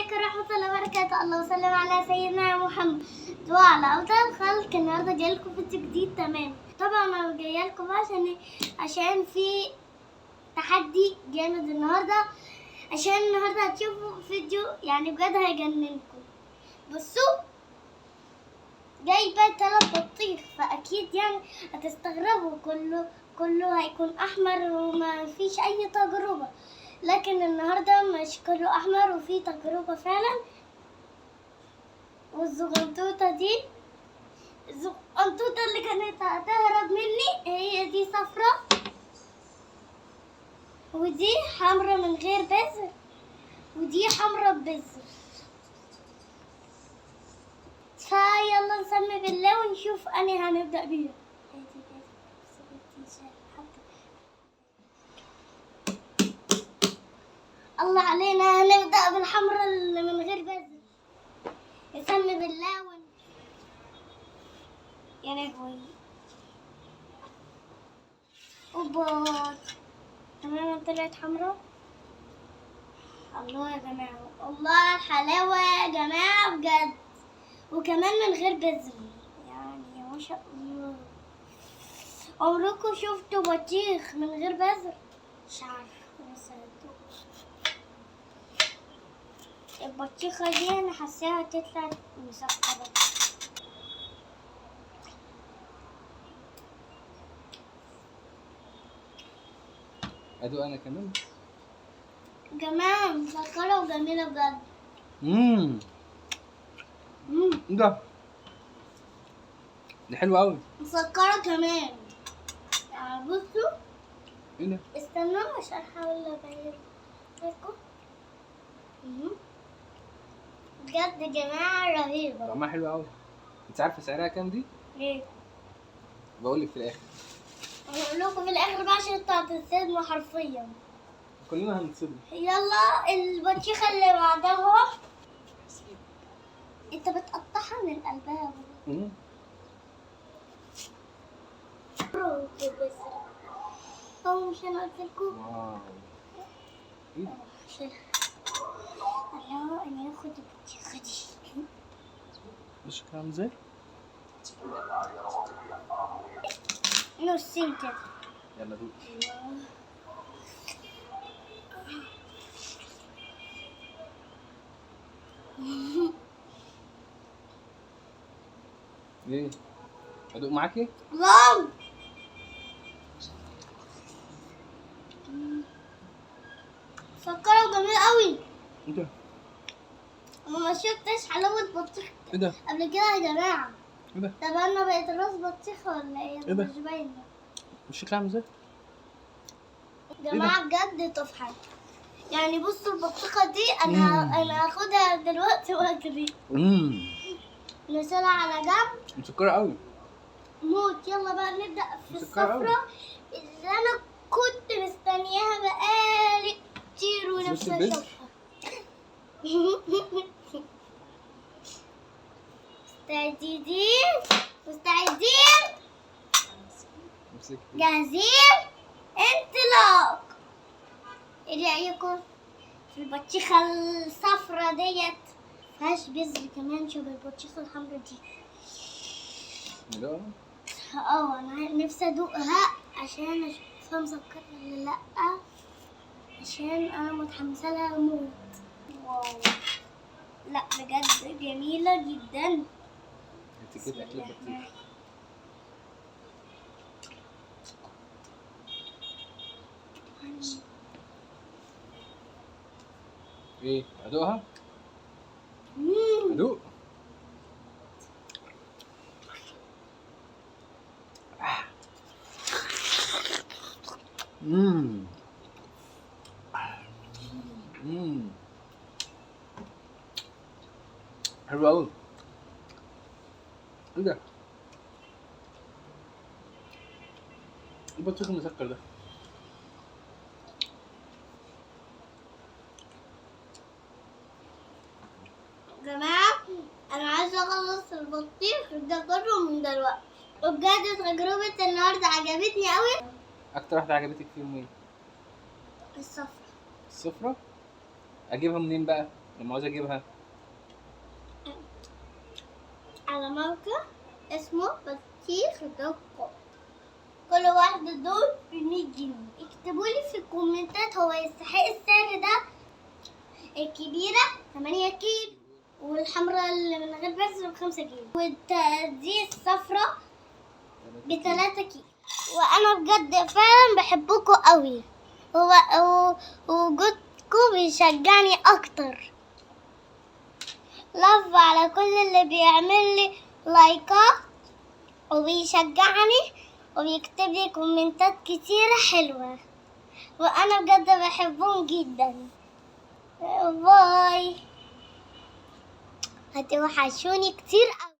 عليكم ورحمة الله وبركاته. الله وسلم على سيدنا محمد وعلى أفضل الخلق. النهارده جاي لكم فيديو جديد تمام. طبعا أنا جاية لكم عشان في تحدي جامد النهارده، عشان النهارده هتشوفوا فيديو يعني بجد هيجننكم. بصوا، جايبة 3 بطيخ، فأكيد يعني هتستغربوا. كله هيكون أحمر وما فيش أي تجربة، لكن النهارده مش كله أحمر وفي تجربة فعلا. والزغنطوطة دي الزغنطوطة اللي كانت هتهرب مني هي دي صفرة، ودي حمرا من غير بذر، ودي حمرا ببذر. فيلا نسمي بالله ونشوف أني هنبدأ بيها. الله علينا، هنبدأ بالحمرا اللي من غير بذر. نسمي بالله يا لهوي. اوبا، تمام طلعت حمرا. الله يا جماعة، الله الحلاوة يا جماعة بجد، وكمان من غير بذر. يعني ما شاء الله، عمركم شفتوا بطيخ من غير بذر؟ مش عارفة، بس البطيخة دي أنا حاساها تطلع مسكرة. ادوق انا كمان. جماعة مسكرة وجميلة بجد. ده دي حلوة قوي. مسكرة كمان. يعني بصوا، ايه ده؟ استنوا عشان احاول ابين لكم. بجد يا جماعة رهيبة. طعمها حلو قوي. انت عارفة سعرها كام دي؟ ايه؟ بقول لك في الاخر. هقول لكم في الاخر بقى عشان انتوا هتتصدموا حرفيا. كلنا هنتصدم. يلا البطيخة اللي بعدها انت بتقطعها من قلبها. مش انا قلت لكم؟ واو، ايه ده؟ الله، انا هاخد البطيخة دي. مش شكلها عامل ازاي؟ نصين كده. يلا دوق. ايه؟ ادوق معاكي؟ واو، مسكرة وجميلة قوي. ايه ده؟ ما شفتش حلاوة بطيخ ايه ده؟ قبل كده يا جماعة. ايه ده؟ طب انا بقيت راس بطيخة ولا ايه؟ ايه ده؟ مش باينة. مش شكلها عامل ازاي؟ يا جماعة بجد تحفة. يعني بصوا البطيخة دي انا هاخدها دلوقتي واجري. نشيلها على جنب. مسكرة قوي. موت. يلا بقى نبدأ في مسكرة قوي. الصفرة اللي انا كنت مستنياها بقالي كتير ونفسي اشوفها. مستعدين جاهزين؟ انطلاق. ايه رأيكم في البطيخة الصفرة ديت؟ مفيهاش بذر كمان شبه البطيخة الحمرا دي. لا انا نفسي ادوقها عشان اشوفها مسكرة ولا لا، عشان انا متحمسة لها موت. واو، لا بجد جميلة جدا. انت كده اكل بطيخ. ايه؟ ادوقها؟ ادوق. حلو قوي. ايه ده؟ البطيخ المسكر ده. يا جماعة أنا عايزة أخلص البطيخ ده كله من دلوقتي. وبجد تجربة النهاردة عجبتني أوي. اكتر واحدة عجبتك فيهم ايه؟ الصفرة. الصفرة؟ اجيبها منين بقى؟ لما عاوز اجيبها. على موقع اسمه بطيخ دوت. كل واحدة دول ب100 جنيه. اكتبوا لي في الكومنتات هو يستحق السعر ده. الكبيرة 8 كيلو، والحمراء اللي من غير بس ب5 كيلو، دي الصفراء ب3 كيلو. وانا بجد فعلا بحبكم قوي، ووجودكم بيشجعني اكتر. لاف على كل اللي بيعمل لي لايكات وبيشجعني وبيكتب لي كومنتات كتيرة حلوة، وانا بجد بحبهم جدا. باي، هتوحشوني كتير قوي.